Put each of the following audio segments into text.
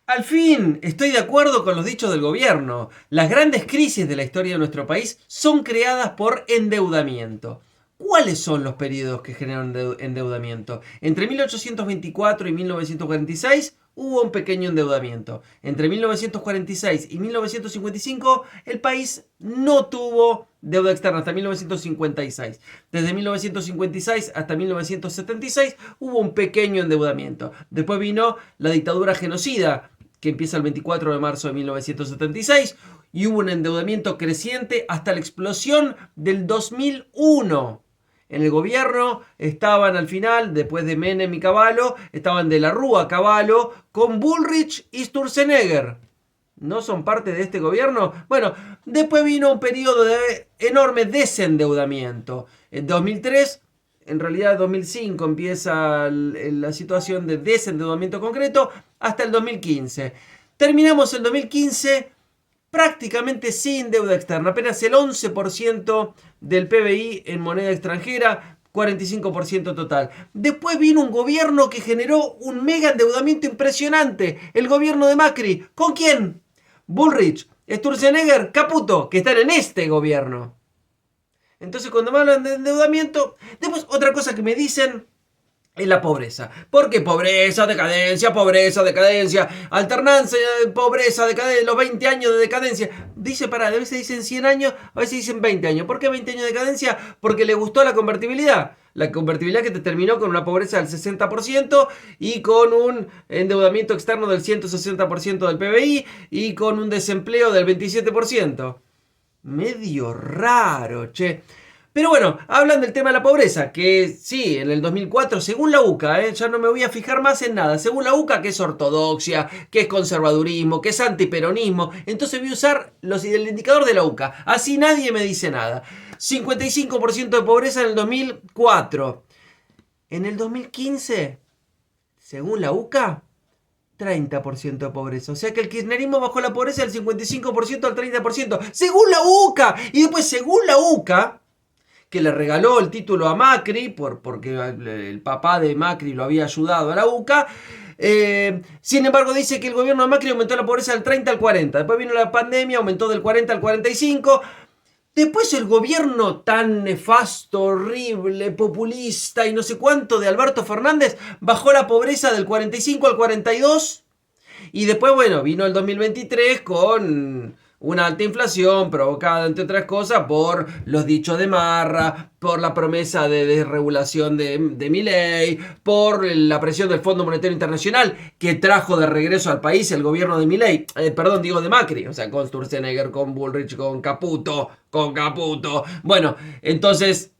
Al fin, estoy de acuerdo con los dichos del gobierno. Las grandes crisis de la historia de nuestro país son creadas por endeudamiento. ¿Cuáles son los periodos que generan endeudamiento? Entre 1824 y 1946 hubo un pequeño endeudamiento. Entre 1946 y 1955 el país no tuvo deuda externa hasta 1956. Desde 1956 hasta 1976 hubo un pequeño endeudamiento. Después vino la dictadura genocida, que empieza el 24 de marzo de 1976, y hubo un endeudamiento creciente hasta la explosión del 2001. En el gobierno estaban al final, después de Menem y Cavallo, estaban de la Rúa Cavallo con Bullrich y Sturzenegger. ¿No son parte de este gobierno? Bueno, después vino un periodo de enorme desendeudamiento. En 2003, en realidad 2005 empieza la situación de desendeudamiento concreto hasta el 2015. Terminamos el 2015 prácticamente sin deuda externa, apenas el 11% del PBI en moneda extranjera, 45% total. Después vino un gobierno que generó un mega endeudamiento impresionante, el gobierno de Macri. ¿Con quién? Bullrich, Sturzenegger, Caputo, que están en este gobierno. Entonces, cuando me hablan de endeudamiento, después otra cosa que me dicen es la pobreza. ¿Por qué pobreza, decadencia, alternancia, pobreza, decadencia, los 20 años de decadencia? Dice, a veces dicen 100 años, a veces dicen 20 años. ¿Por qué 20 años de decadencia? Porque le gustó la convertibilidad. La convertibilidad que te terminó con una pobreza del 60% y con un endeudamiento externo del 160% del PBI y con un desempleo del 27%. Medio raro, che. Pero bueno, hablan del tema de la pobreza, que sí, en el 2004, según la UCA, ya no me voy a fijar más en nada, según la UCA, que es ortodoxia, que es conservadurismo, que es antiperonismo, entonces voy a usar el indicador de la UCA, así nadie me dice nada. 55% de pobreza en el 2004. En el 2015, según la UCA, 30% de pobreza. O sea que el kirchnerismo bajó la pobreza del 55% al 30%. Según la UCA. Y después, según la UCA, que le regaló el título a Macri, porque el papá de Macri lo había ayudado a la UCA. Sin embargo, dice que el gobierno de Macri aumentó la pobreza del 30 al 40. Después vino la pandemia, aumentó del 40 al 45. Después el gobierno tan nefasto, horrible, populista y no sé cuánto de Alberto Fernández bajó la pobreza del 45 al 42. Y después, bueno, vino el 2023 con una alta inflación provocada, entre otras cosas, por los dichos de Marra, por la promesa de desregulación de Milei, por la presión del Fondo Monetario Internacional que trajo de regreso al país el gobierno de Milei, de Macri, o sea, con Sturzenegger, con Bullrich, con Caputo. Bueno, entonces...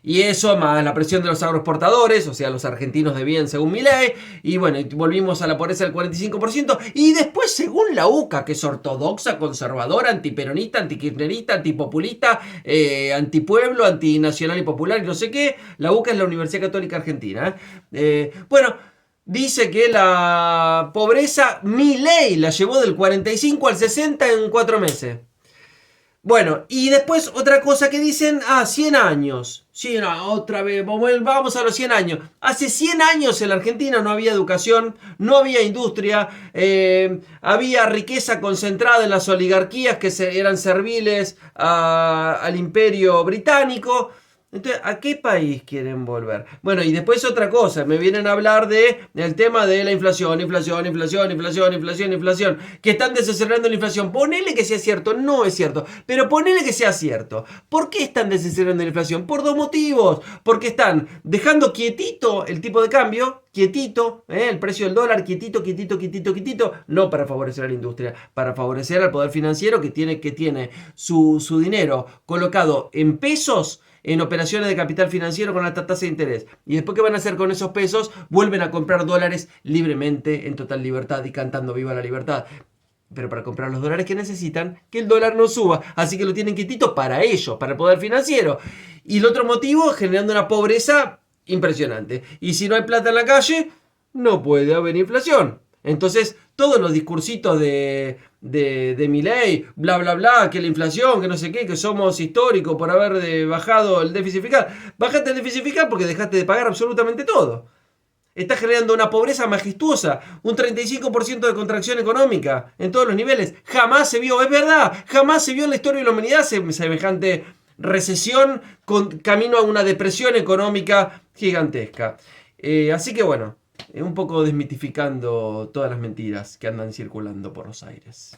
Y eso más la presión de los agroexportadores, o sea, los argentinos debían según Milei, y bueno, volvimos a la pobreza del 45%, y después según la UCA, que es ortodoxa, conservadora, antiperonista, antikirchnerista, antipopulista, antipueblo, antinacional y popular, y no sé qué, la UCA es la Universidad Católica Argentina. Dice que la pobreza Milei la llevó del 45 al 60 en 4 meses. Bueno, y después otra cosa que dicen, 100 años. Sí, no, otra vez, vamos a los 100 años. Hace 100 años en la Argentina no había educación, no había industria, había riqueza concentrada en las oligarquías que eran serviles al imperio británico. Entonces, ¿a qué país quieren volver? Bueno, y después otra cosa, me vienen a hablar del tema de la inflación, que están desacelerando la inflación. Ponele que sea cierto, no es cierto, pero ponele que sea cierto. ¿Por qué están desacelerando la inflación? Por dos motivos. Porque están dejando quietito el tipo de cambio, quietito, el precio del dólar, quietito, no para favorecer a la industria, para favorecer al poder financiero que tiene su dinero colocado en pesos, en operaciones de capital financiero con alta tasa de interés. Y después, ¿qué van a hacer con esos pesos? Vuelven a comprar dólares libremente, en total libertad y cantando viva la libertad. Pero para comprar los dólares que necesitan, que el dólar no suba. Así que lo tienen quietito para ellos, para el poder financiero. Y el otro motivo, generando una pobreza impresionante. Y si no hay plata en la calle, no puede haber inflación. Entonces, todos los discursitos de Milei, bla, bla, bla, que la inflación, que no sé qué, que somos históricos por haber bajado el déficit fiscal. Bajaste el déficit fiscal porque dejaste de pagar absolutamente todo. está generando una pobreza majestuosa, un 35% de contracción económica en todos los niveles. Jamás se vio, es verdad, jamás se vio en la historia de la humanidad semejante recesión con camino a una depresión económica gigantesca. Así que bueno, un poco desmitificando todas las mentiras que andan circulando por los aires.